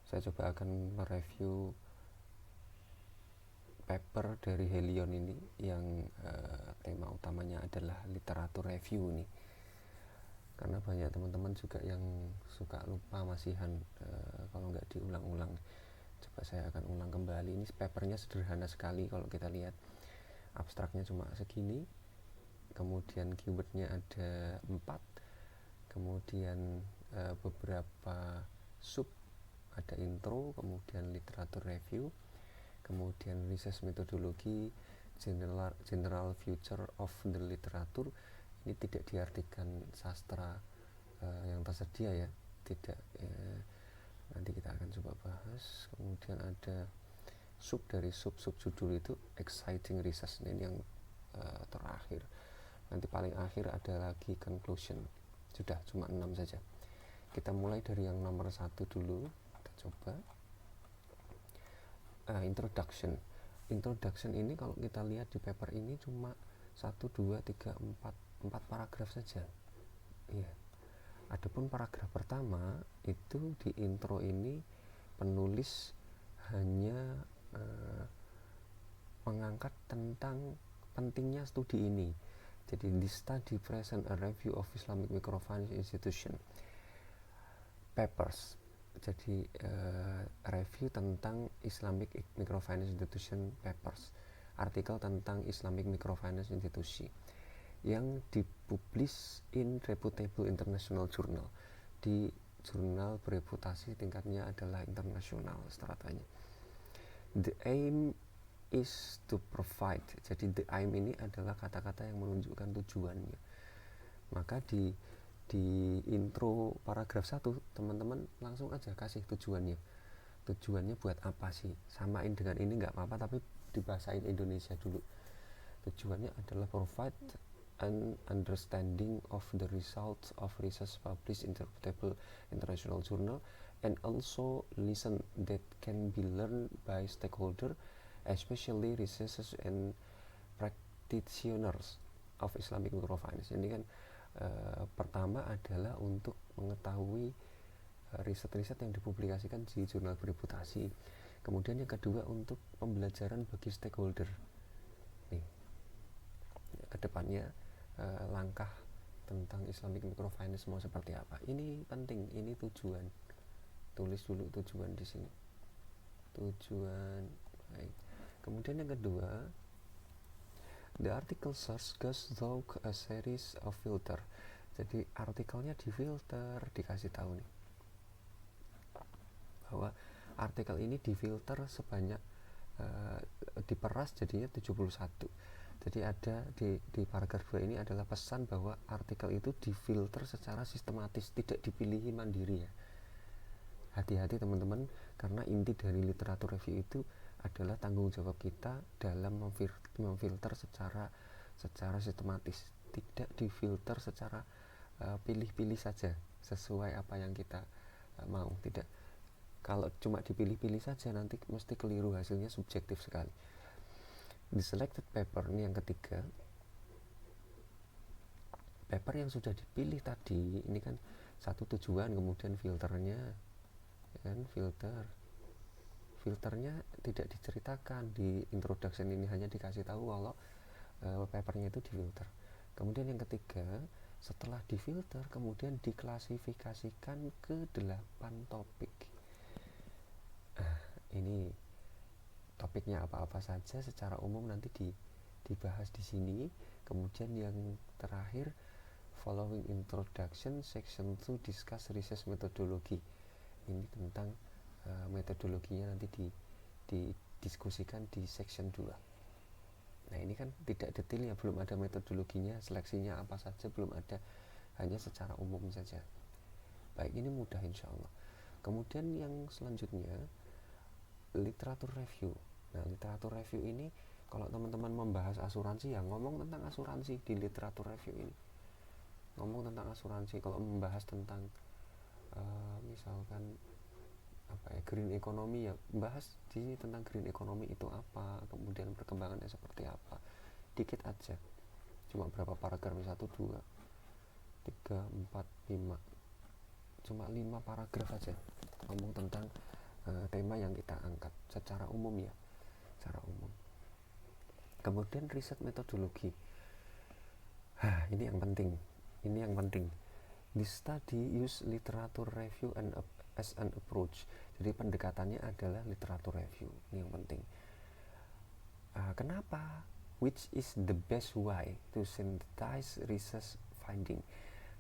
Saya coba akan mereview paper dari Helion ini yang tema utamanya adalah literatur review nih. Karena banyak teman-teman juga yang suka lupa masihan kalau nggak diulang-ulang. Coba saya akan ulang kembali. Ini papernya sederhana sekali kalau kita lihat. Abstraknya cuma segini, kemudian keywordnya ada 4, kemudian beberapa sub, ada intro, kemudian literatur review, kemudian research metodologi, general future of the literature. Ini tidak diartikan sastra yang tersedia ya, tidak. Nanti kita akan coba bahas. Kemudian ada sub, dari sub judul itu exciting research. Nah, ini yang terakhir. Nanti paling akhir ada lagi conclusion. Sudah, cuma 6 saja. Kita mulai dari yang nomor 1 dulu. Kita coba introduction. Introduction ini kalau kita lihat di paper ini cuma 1, 2, 3, 4 paragraf saja. Iya. Adapun paragraf pertama itu di intro ini penulis hanya mengangkat tentang pentingnya studi ini. Jadi di study present a review of Islamic microfinance institution papers. Jadi review tentang Islamic microfinance institution papers, artikel tentang Islamic microfinance institusi yang dipublish in reputable international journal, di jurnal bereputasi tingkatnya adalah internasional strata-nya. The aim is to provide. Jadi the aim ini adalah kata-kata yang menunjukkan tujuannya. Maka di intro paragraf 1 teman-teman langsung aja kasih tujuannya. Tujuannya buat apa sih? Samain dengan ini nggak apa-apa, tapi dibahasain Indonesia dulu. Tujuannya adalah provide an understanding of the results of research published in reputable international journal and also lesson that can be learned by stakeholder, especially researchers and practitioners of Islamic microfinance. Ini kan pertama adalah untuk mengetahui riset-riset yang dipublikasikan di jurnal bereputasi. Kemudian yang kedua untuk pembelajaran bagi stakeholder. Nih, kedepannya langkah tentang Islamic microfinance mau seperti apa. Ini penting, ini tujuan. Tulis dulu tujuan di sini. Tujuan, baik. Kemudian yang kedua, the article source goes through a series of filter. Jadi artikelnya difilter, dikasih tahu nih bahwa artikel ini difilter sebanyak diperas jadinya 71. Jadi ada di paragraf 2 ini adalah pesan bahwa artikel itu difilter secara sistematis, tidak dipilih mandiri ya. Hati-hati teman-teman, karena inti dari literatur review itu adalah tanggung jawab kita dalam memfilter secara sistematis, tidak difilter secara pilih-pilih saja sesuai apa yang kita mau. Tidak, kalau cuma dipilih-pilih saja nanti mesti keliru, hasilnya subjektif sekali. The selected paper ini yang ketiga, paper yang sudah dipilih tadi ini kan satu tujuan, kemudian filternya kan, filternya tidak diceritakan di introduction ini, hanya dikasih tahu kalau papernya itu difilter. Kemudian yang ketiga, setelah difilter kemudian diklasifikasikan ke 8 topik. Ini topiknya apa-apa saja secara umum nanti dibahas di sini. Kemudian yang terakhir, following introduction section 2 discuss research methodology. Ini tentang metodologinya nanti didiskusikan di section 2. Nah ini kan tidak detail ya, belum ada metodologinya, seleksinya apa saja belum ada, hanya secara umum saja. Baik, ini mudah insya Allah. Kemudian yang selanjutnya, literatur review. Nah literatur review ini kalau teman-teman membahas asuransi ya ngomong tentang asuransi di literatur review ini. Ngomong tentang asuransi. Kalau membahas tentang misalkan apa ya, green economy, ya bahas di sini tentang green economy itu apa, kemudian perkembangannya seperti apa, dikit aja, cuma berapa paragraf, 1, 2, 3, 4, 5, cuma 5 paragraf aja ngomong tentang tema yang kita angkat secara umum ya, secara umum. Kemudian riset metodologi. Ini yang penting. This study use literature review as an approach. Jadi pendekatannya adalah literature review. Ini yang penting. Kenapa? Which is the best way to synthesize research finding?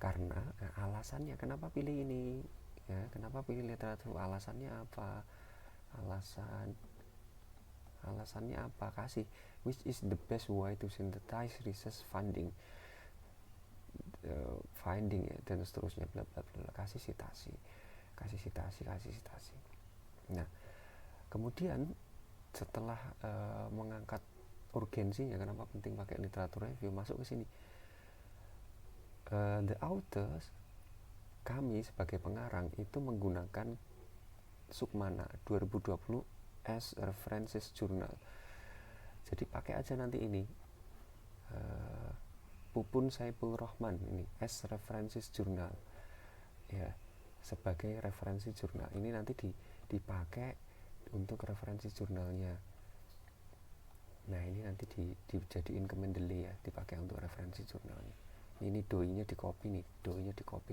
Karena alasannya kenapa pilih ini? Ya, kenapa pilih literatur? Alasannya apa? Alasannya apa? Kasih. Which is the best way to synthesize research finding? Finding ya, dan seterusnya, bla bla bla. Kasih citasi. Nah, kemudian setelah mengangkat urgensinya, kenapa penting pakai literatur review, masuk ke sini. The authors, kami sebagai pengarang itu menggunakan Sukmana 2020 as references journal. Jadi pakai aja nanti ini Pupun Saiful Rahman ini as references journal ya, sebagai referensi jurnal. Ini nanti dipakai untuk referensi jurnalnya. Nah, ini nanti dijadiin ke Mendeley ya, dipakai untuk referensi jurnalnya. Ini doinya di copy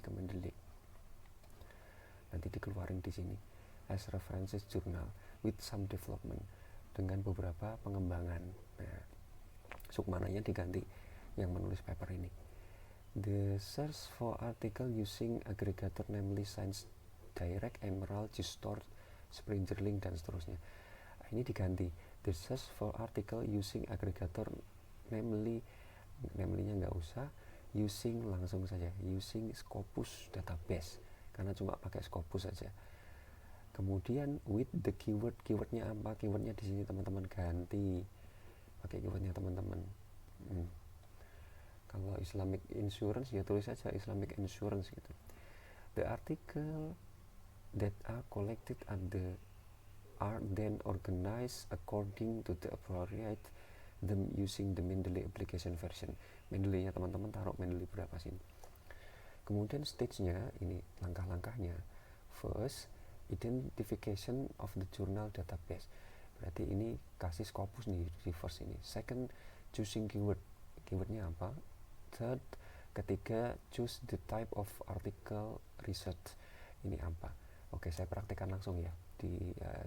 ke Mendeley. Nanti dikeluarin di sini as references journal with some development, dengan beberapa pengembangan. Nah, Sukmananya diganti yang menulis paper ini. The search for article using aggregator namely Science Direct, Emerald, Gstore, Springerlink, dan seterusnya. Ini diganti the search for article using aggregator namely-nya nggak usah, using langsung saja, using Scopus database, karena cuma pakai Scopus saja. Kemudian with the keywordnya apa? Keywordnya di sini teman-teman ganti, pakai keywordnya teman-teman. Kalau Islamic insurance ya tulis saja Islamic insurance gitu. The article that are collected are then organized according to the appropriate them using the Mendeley application version. Mendeley-nya teman-teman taruh Mendeley berapa sini. Kemudian stage-nya ini langkah-langkahnya. First, identification of the journal database. Berarti ini kasih Scopus nih di first ini. Second, choosing keywordnya apa. Third, ketiga, choose the type of article research. Ini apa? Oke, saya praktekkan langsung ya di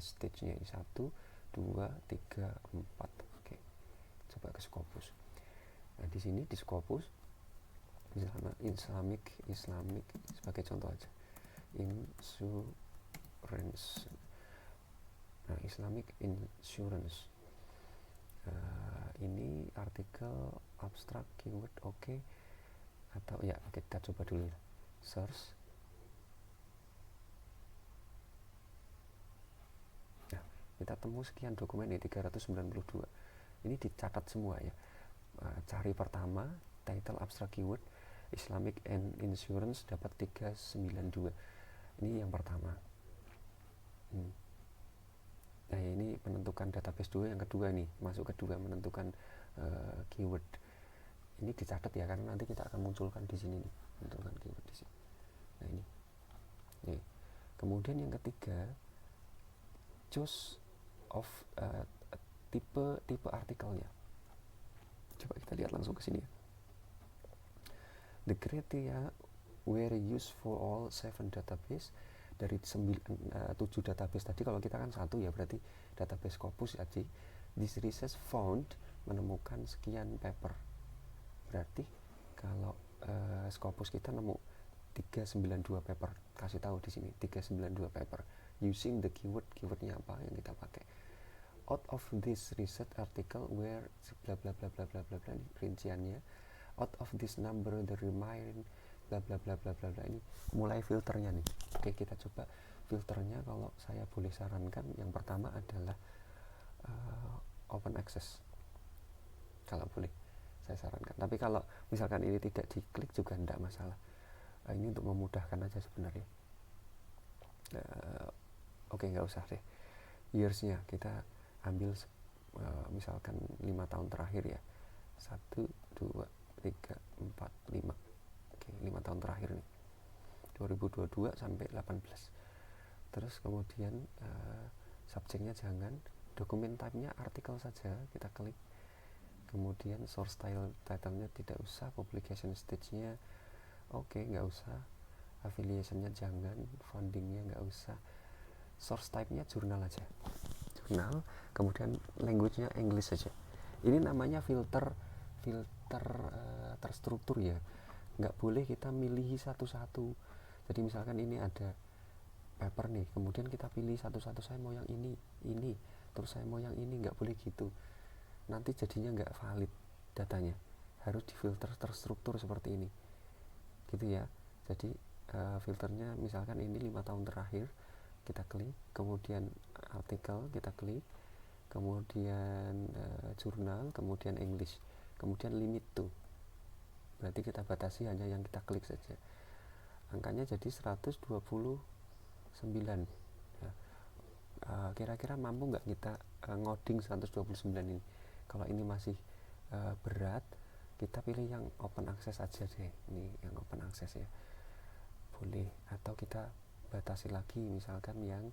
stage-nya ini 1, 2, 3, 4. Oke, coba ke Scopus. Nah, di sini di Scopus Islamic sebagai contoh aja. Insurance. Nah, Islamic insurance. Ini artikel abstrak keyword oke. Atau ya kita coba dulu ya. Search. Nah, kita temu sekian dokumen ini 392. Ini dicatat semua ya. Cari pertama title abstrak keyword Islamic and insurance dapat 392. Ini yang pertama. Nah, ini menentukan database dulu, yang kedua nih, masuk kedua menentukan keyword. Ini dicatat ya, karena nanti kita akan munculkan di sini nih, menentukan keyword di sini. Nah, ini. Nih. Kemudian yang ketiga, choose of tipe artikelnya. Coba kita lihat langsung ke sini ya. The criteria were used for all 7 database. Dari 7 database tadi, kalau kita kan 1 ya, berarti database Scopus aja. This research found menemukan sekian paper. Berarti kalau Scopus kita nemu 392 paper, kasih tahu di sini 392 paper using the keywordnya apa yang kita pakai. Out of this research article where bla bla bla bla bla bla bla, ini rinciannya. Out of this number the remaining bla bla bla bla bla bla. Ini mulai filternya nih. Oke, kita coba filternya. Kalau saya boleh sarankan, yang pertama adalah open access, kalau boleh saya sarankan. Tapi kalau misalkan ini tidak diklik juga tidak masalah. Ini untuk memudahkan aja sebenarnya. Oke, nggak usah deh. Years-nya kita ambil misalkan 5 tahun terakhir ya. 1, 2, 3, 4, 5. Oke, 5 tahun terakhir nih, 2022 sampai 18. Terus kemudian subjeknya jangan, dokumen type-nya artikel saja, kita klik. Kemudian source title-nya tidak usah, publication stage-nya oke, nggak usah, affiliation-nya jangan, funding-nya nggak usah, source type-nya jurnal aja, jurnal. Kemudian language-nya English saja. Ini namanya filter terstruktur ya, nggak boleh kita milih satu-satu. Jadi misalkan ini ada paper nih, kemudian kita pilih satu-satu, saya mau yang ini, terus saya mau yang ini, nggak boleh gitu, nanti jadinya nggak valid datanya. Harus difilter terstruktur seperti ini gitu ya. Jadi filternya misalkan ini 5 tahun terakhir, kita klik, kemudian artikel kita klik, kemudian jurnal, kemudian English, kemudian limit to, berarti kita batasi hanya yang kita klik saja. Angkanya jadi 129 ya. Kira-kira mampu nggak kita ngoding 129 ini? Kalau ini masih berat, kita pilih yang open access aja deh. Ini yang open access ya, boleh. Atau kita batasi lagi, misalkan yang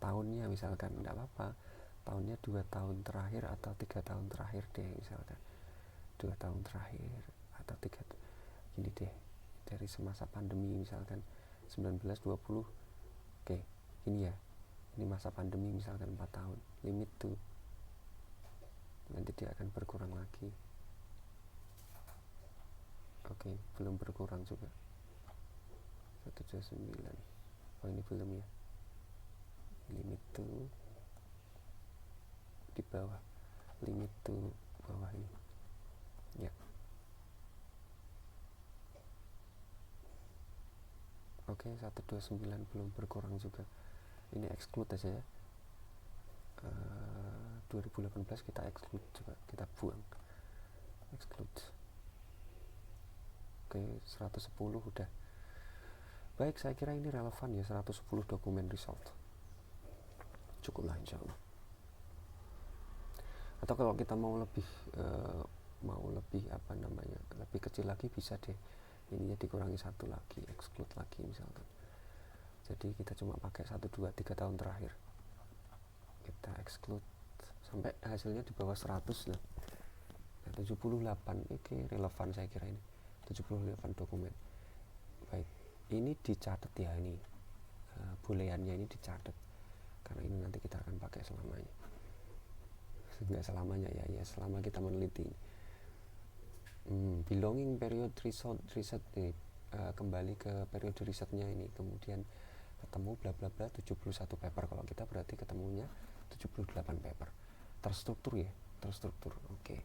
tahunnya, misalkan enggak apa-apa, tahunnya 2 tahun terakhir atau 3 tahun terakhir deh, misalkan 2 tahun terakhir atau 3, gini deh, dari semasa pandemi misalkan 19-20. oke, gini ya, ini masa pandemi misalkan 4 tahun, limit to, nanti dia akan berkurang lagi. Oke, belum berkurang juga, 129. Oh ini belum ya, limit to di bawah, limit to bawah ini ya. Oke, 129 belum berkurang juga, ini exclude aja ya. 2018 kita exclude juga, kita buang, exclude. Oke, 110 udah. Baik, saya kira ini relevan ya, 110 dokumen result. Cukup lah insya Allah. Atau kalau kita mau lebih apa namanya, lebih kecil lagi, bisa deh ininya dikurangi 1 lagi, exclude lagi misalkan. Jadi kita cuma pakai 1, 2, 3 tahun terakhir, kita exclude sampai hasilnya di bawah 100 lah. Nah, 78, oke, relevan saya kira ini 78 dokumen. Baik, ini dicatat ya, ini booleannya ini dicatat, karena ini nanti kita akan pakai selamanya. Enggak selamanya ya, selama kita meneliti. Belonging period research nih, kembali ke periode risetnya ini, kemudian ketemu bla bla bla 71 paper. Kalau kita berarti ketemunya 78 paper. Terstruktur ya, terstruktur. Oke.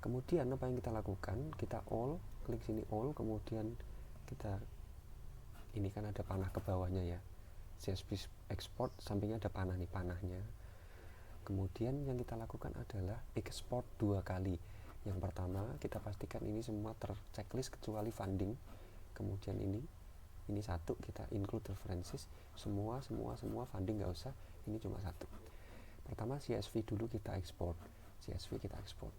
Kemudian apa yang kita lakukan? Kita all, klik sini all, kemudian kita, ini kan ada panah ke bawahnya ya, CSV export, sampingnya ada panah nih, panahnya. Kemudian yang kita lakukan adalah export 2 kali. Yang pertama kita pastikan ini semua terchecklist kecuali funding. Kemudian ini 1 kita include references, semua funding nggak usah, ini cuma 1. Pertama CSV dulu kita export, CSV kita export.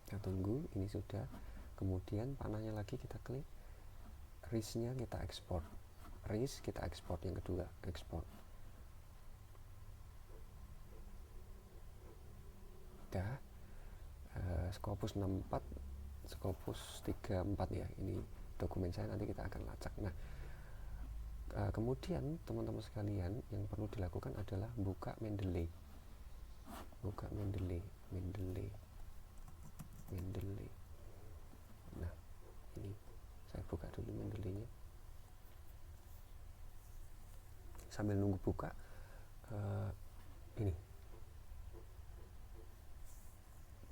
Kita tunggu, ini sudah. Kemudian panahnya lagi kita klik, RIS-nya kita ekspor, RIS kita ekspor, yang kedua ekspor. Udah, Scopus 64, Scopus 34 ya, ini dokumen saya, nanti kita akan lacak. Nah, kemudian teman-teman sekalian yang perlu dilakukan adalah buka Mendeley. Nah, ini saya buka dulu Mendeley-nya. Sambil nunggu buka, ini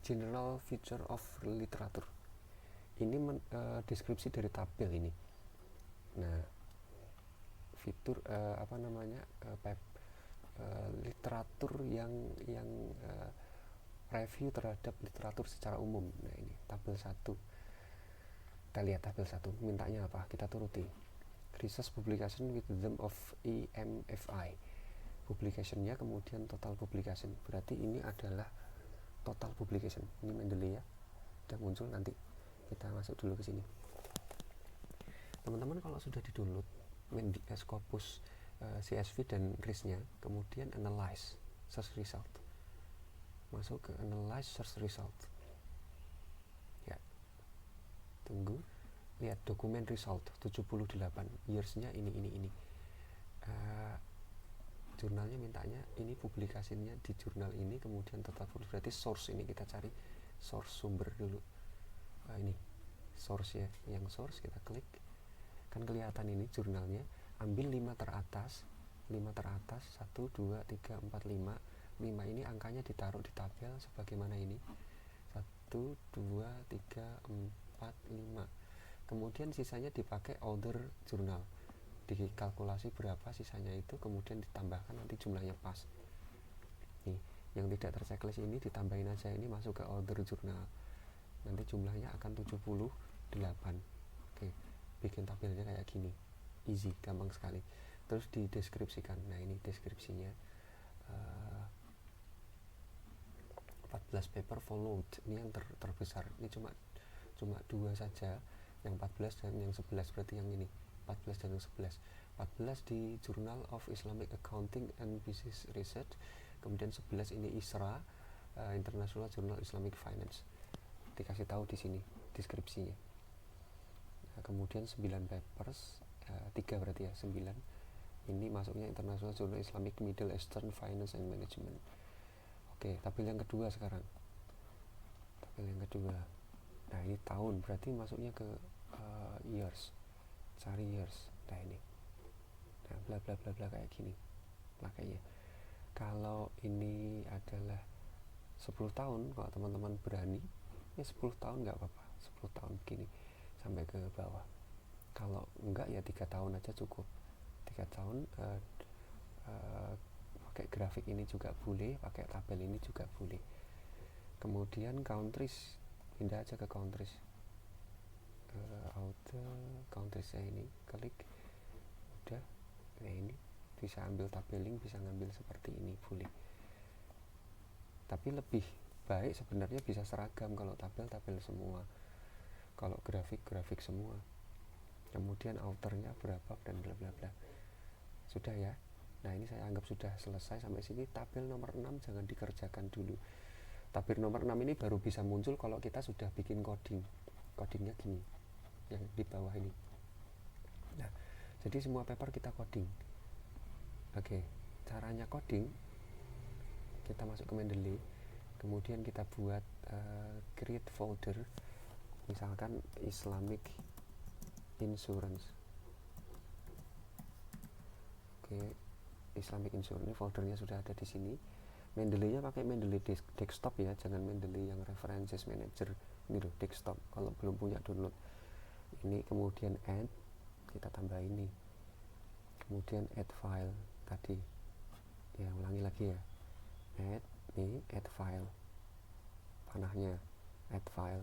General Feature of Literature. Ini deskripsi dari tabel ini. Nah, fitur literatur yang review terhadap literatur secara umum. Nah, ini tabel 1. Kita lihat tabel 1, mintanya apa? Kita turuti. Research publication with them of EMFI. Publication-nya, kemudian total publication. Berarti ini adalah total publication. Ini Mendeley ya, udah muncul, nanti kita masuk dulu ke sini. Teman-teman kalau sudah di download Scopus CSV dan RIS-nya, kemudian analyze search result, masuk ke analyze search result ya, tunggu, lihat dokumen result 78, years-nya ini jurnalnya mintanya ini, publikasinya di jurnal ini, kemudian total berarti source, ini kita cari source, sumber dulu. Ini source ya, yang source kita klik, kan kelihatan ini jurnalnya, ambil 5 teratas 1, 2, 3, 4, 5 ini angkanya ditaruh di tabel sebagaimana ini, 1, 2, 3, 4, 5, kemudian sisanya dipakai other jurnal, dikalkulasi berapa sisanya itu, kemudian ditambahkan nanti jumlahnya pas. Nih, yang tidak terchecklist ini ditambahin aja, ini masuk ke other jurnal, nanti jumlahnya akan 78. Oke, bikin tabelnya kayak gini, easy, gampang sekali. Terus dideskripsikan, nah ini deskripsinya, 14 paper followed, ini yang terbesar, ini cuma 2 saja, yang 14 dan yang 11, berarti yang ini 14 dan 11. 14 di Journal of Islamic Accounting and Business Research, kemudian 11 ini ISRA, International Journal Islamic Finance, dikasih tahu di sini deskripsinya. Nah, kemudian 9 papers, 3 berarti ya, 9 ini masuknya International Journal Islamic Middle Eastern Finance and Management. Oke, tabel yang kedua sekarang, tabel yang kedua, nah ini tahun, berarti masuknya ke years, cari years, nah ini, nah bla bla bla bla kayak gini makanya. Kalau ini adalah 10 tahun, kalau teman-teman berani ya 10 tahun nggak apa-apa, 10 tahun begini sampai ke bawah. Kalau enggak ya 3 tahun aja cukup, 3 tahun. Pakai grafik ini juga boleh, pakai tabel ini juga boleh. Kemudian countries, pindah aja ke countries, auto countries ini klik, udah. Nah ini bisa ambil tabeling, bisa ngambil seperti ini, boleh. Tapi lebih baik sebenarnya bisa seragam, kalau tabel semua, kalau grafik semua. Kemudian authornya berapa dan bla bla bla. Sudah ya. Nah ini saya anggap sudah selesai sampai sini. Tabel nomor 6 jangan dikerjakan dulu. Tabel nomor 6 ini baru bisa muncul kalau kita sudah bikin coding. Codingnya gini, yang di bawah ini. Nah, jadi semua paper kita coding. Oke, caranya coding, kita masuk ke Mendeley, kemudian kita buat create folder, misalkan Islamic Insurance. Oke, Islamic Insurance, ini foldernya sudah ada di sini. Mendeley-nya pakai Mendeley desktop ya, jangan Mendeley yang References Manager. Ini loh, desktop, kalau belum punya download. Ini kemudian add, kita tambah ini. Kemudian add file tadi. Ya, ulangi lagi ya. Add, nih, add file. Panahnya, add file.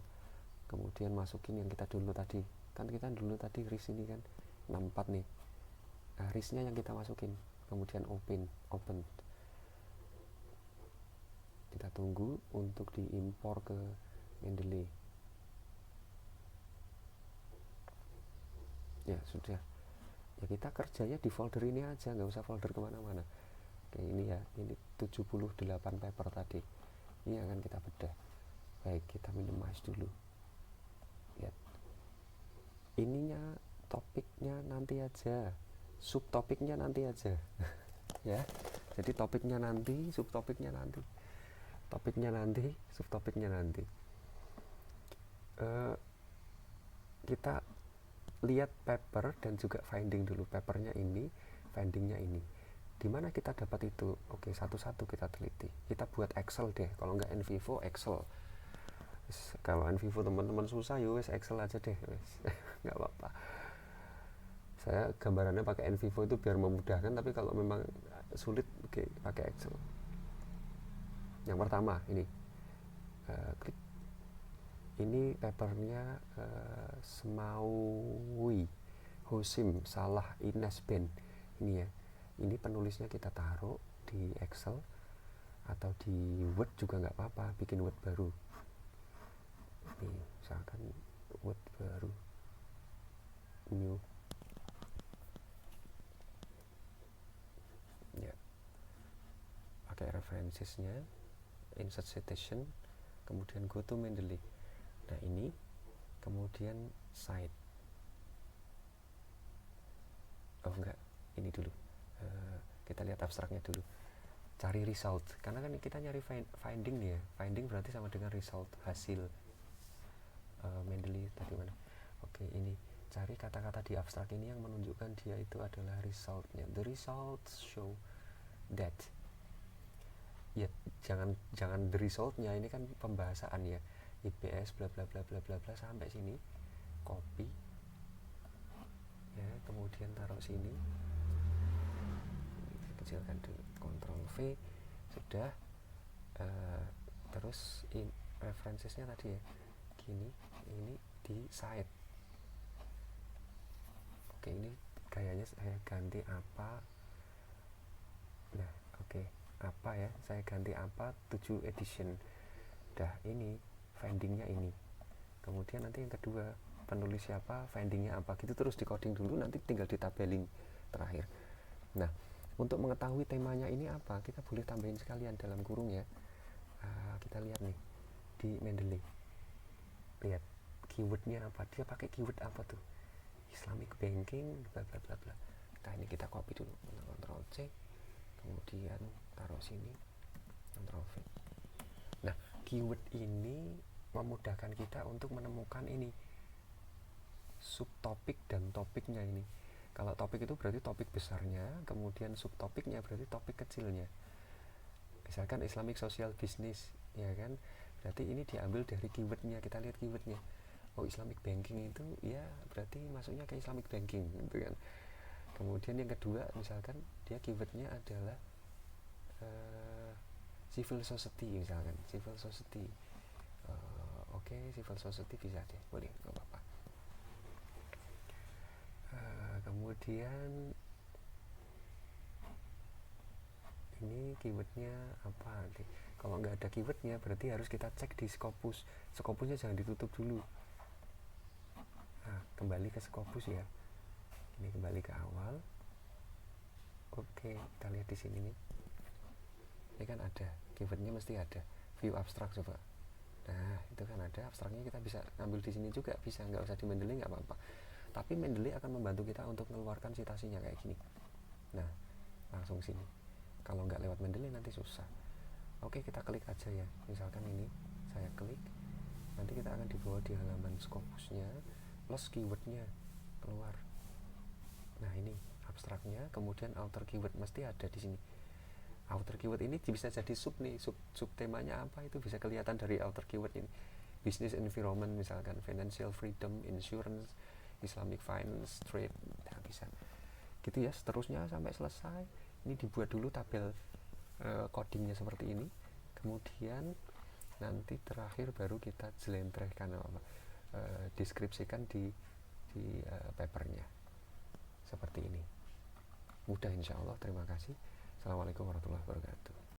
Kemudian masukin yang kita download tadi. Kan kita download tadi RIS ini kan 64 nih. Nah, RIS-nya yang kita masukin. Kemudian open. Kita tunggu untuk diimpor ke Mendeley. Ya sudah. Ya kita kerjanya di folder ini aja, nggak usah folder kemana-mana. Oke, ini ya, ini 78 paper tadi. Ini akan kita bedah. Baik, kita minimize dulu. Lihat. Ininya topiknya nanti aja, subtopiknya nanti aja. Ya. Jadi topiknya nanti, subtopiknya nanti. Topiknya nanti, subtopiknya nanti. Kita lihat paper dan juga finding dulu. Papernya ini, findingnya ini. Di mana kita dapat itu? Oke, satu-satu kita teliti. Kita buat Excel deh. Kalau nggak NVivo, Excel. Kalau NVivo teman-teman susah, yowes Excel aja deh. Nggak apa-apa. Saya gambarannya pakai NVivo itu biar memudahkan. Tapi kalau memang sulit, oke, pakai Excel. Yang pertama ini, klik. Ini papernya Semawi Husim Salah Ines Ben. Ini ya. Ini penulisnya kita taruh di Excel. atau di Word juga nggak apa-apa, bikin Word baru nih, misalkan Word baru, new ya, pakai references-nya, insert citation, kemudian go to Mendeley. Nah ini kemudian cite, oh enggak, ini dulu, kita lihat abstraknya dulu, cari result, karena kan kita nyari finding nih ya, finding berarti sama dengan result, hasil. Mendeley tadi mana, oke, ini cari kata-kata di abstrak ini yang menunjukkan dia itu adalah resultnya. The results show that, ya jangan the resultnya, ini kan pembahasan ya, IPS bla bla bla bla bla bla sampai sini, copy ya, kemudian taruh sini, kecilkan dulu, Ctrl V, sudah. Terus references-nya tadi ya, gini, ini di side. Oke, ini gayanya saya ganti apa, nah oke, apa ya, saya ganti apa 7 edition. Dah, ini findingnya ini, kemudian nanti yang kedua penulis siapa, findingnya apa, gitu terus di coding dulu, nanti tinggal di tabeling terakhir. Nah, untuk mengetahui temanya ini apa, kita boleh tambahin sekalian dalam kurung ya. Kita lihat nih di Mendeley, lihat keywordnya apa, dia pakai keyword apa tuh, Islamic banking bla bla bla bla. Nah ini kita copy dulu, Ctrl C, kemudian taruh sini, Ctrl V. Nah keyword ini memudahkan kita untuk menemukan ini subtopik dan topiknya. Ini kalau topik itu berarti topik besarnya, kemudian subtopiknya berarti topik kecilnya. Misalkan Islamic Social Business, ya kan, berarti ini diambil dari keywordnya. Kita lihat keywordnya, oh Islamic banking itu ya berarti masuknya ke Islamic banking gitu kan. Kemudian yang kedua misalkan dia keywordnya adalah civil society, misalkan civil society, oke, civil society bisa deh, boleh, nggak apa-apa. Kemudian ini keywordnya apa nanti, kalau nggak ada keywordnya berarti harus kita cek di Scopus. Scopusnya jangan ditutup dulu. Nah, kembali ke Scopus ya, ini kembali ke awal. Oke, kita lihat di sini nih, ini kan ada keywordnya, mesti ada view abstrak, coba. Nah itu kan ada abstraknya, kita bisa ngambil di sini juga, bisa, nggak usah di Mendeley nggak apa-apa, tapi Mendeley akan membantu kita untuk mengeluarkan citasinya kayak gini. Nah langsung sini, kalau nggak lewat Mendeley nanti susah. Oke, kita klik aja ya, misalkan ini saya klik, nanti kita akan dibawa di halaman Scopusnya plus keywordnya keluar. Nah ini abstraknya, kemudian outer keyword mesti ada di sini. Outer keyword ini bisa jadi sub nih, sub temanya apa itu bisa kelihatan dari outer keyword ini. Business environment misalkan, financial freedom, insurance, Islamic finance, trade, nah bisa gitu ya, seterusnya sampai selesai. Ini dibuat dulu tabel codingnya seperti ini, kemudian nanti terakhir baru kita jelentrehkan deskripsikan di papernya seperti ini. Mudah insya Allah. Terima kasih. Assalamualaikum warahmatullahi wabarakatuh.